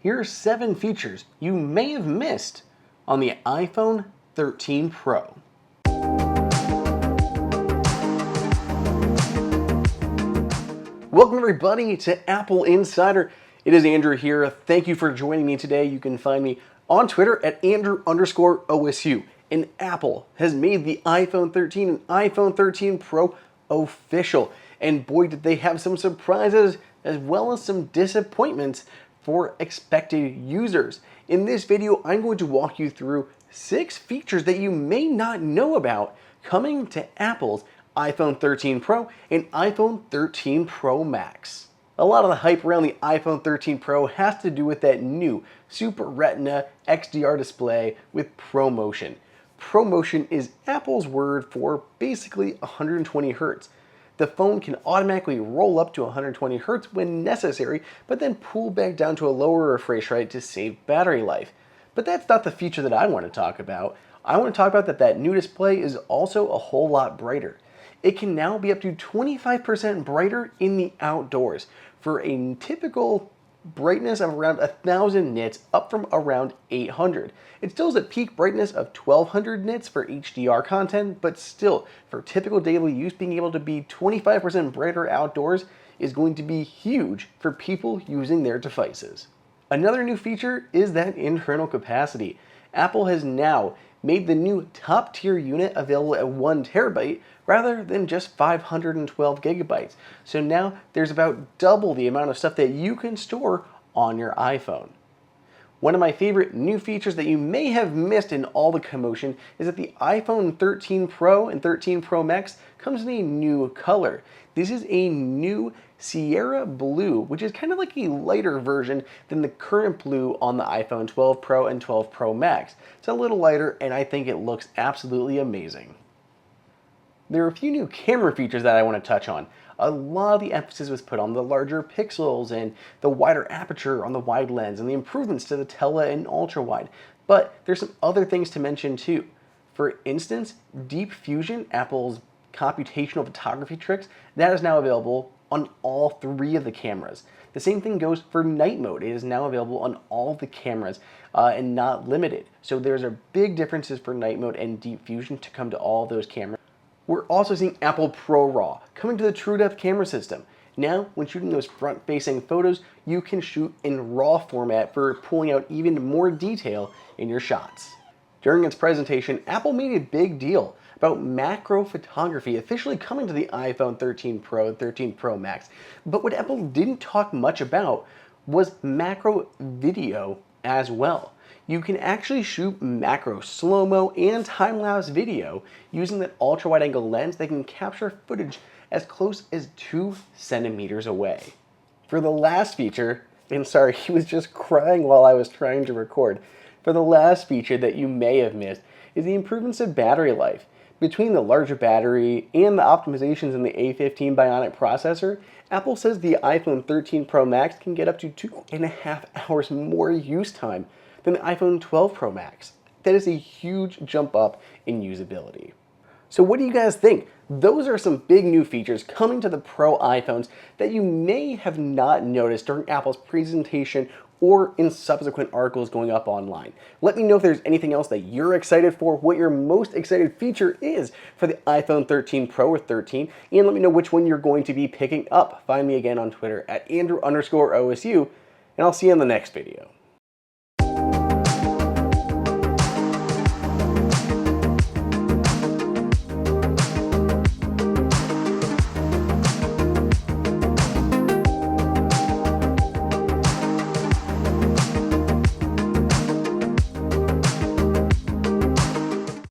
Here are 7 features you may have missed on the iPhone 13 Pro. Welcome everybody to Apple Insider. It is Andrew here. Thank you for joining me today. You can find me on Twitter at Andrew_OSU. And Apple has made the iPhone 13 and iPhone 13 Pro official. And boy, did they have some surprises as well as some disappointments for expected users. In this video, I'm going to walk you through 6 features that you may not know about coming to Apple's iPhone 13 Pro and iPhone 13 Pro Max. A lot of the hype around the iPhone 13 Pro has to do with that new Super Retina XDR display with ProMotion. ProMotion is Apple's word for basically 120 Hz. The phone can automatically roll up to 120 Hz when necessary, but then pull back down to a lower refresh rate to save battery life. But that's not the feature that I want to talk about. I want to talk about that new display is also a whole lot brighter. It can now be up to 25% brighter in the outdoors for a typical brightness of around 1000 nits up from around 800. It still is at peak brightness of 1200 nits for HDR content, but still, for typical daily use, being able to be 25% brighter outdoors is going to be huge for people using their devices. Another new feature is that internal capacity. Apple has now made the new top tier unit available at 1 terabyte rather than just 512 gigabytes. So now there's about double the amount of stuff that you can store on your iPhone. One of my favorite new features that you may have missed in all the commotion is that the iPhone 13 Pro and 13 Pro Max comes in a new color. This is a new Sierra Blue, which is kind of like a lighter version than the current blue on the iPhone 12 Pro and 12 Pro Max. It's a little lighter and I think it looks absolutely amazing. There are a few new camera features that I want to touch on. A lot of the emphasis was put on the larger pixels and the wider aperture on the wide lens and the improvements to the tele and ultra wide. But there's some other things to mention too. For instance, Deep Fusion, Apple's computational photography tricks, that is now available on all 3 of the cameras. The same thing goes for night mode. It is now available on all of the cameras and not limited. So there's a big differences for night mode and Deep Fusion to come to all of those cameras. We're also seeing Apple ProRAW coming to the TrueDepth camera system. Now, when shooting those front-facing photos, you can shoot in RAW format for pulling out even more detail in your shots. During its presentation, Apple made a big deal about macro photography officially coming to the iPhone 13 Pro and 13 Pro Max. But what Apple didn't talk much about was macro video as well. You can actually shoot macro slow-mo and time-lapse video using that ultra-wide-angle lens that can capture footage as close as 2 centimeters away. For the last feature, and sorry, he was just crying while I was trying to record. For the last feature that you may have missed is the improvements of battery life. Between the larger battery and the optimizations in the A15 Bionic processor, Apple says the iPhone 13 Pro Max can get up to 2.5 hours more use time than the iPhone 12 Pro Max. That is a huge jump up in usability. So what do you guys think? Those are some big new features coming to the Pro iPhones that you may have not noticed during Apple's presentation or in subsequent articles going up online. Let me know if there's anything else that you're excited for, what your most excited feature is for the iPhone 13 Pro or 13, and let me know which one you're going to be picking up. Find me again on Twitter at Andrew_OSU, and I'll see you in the next video.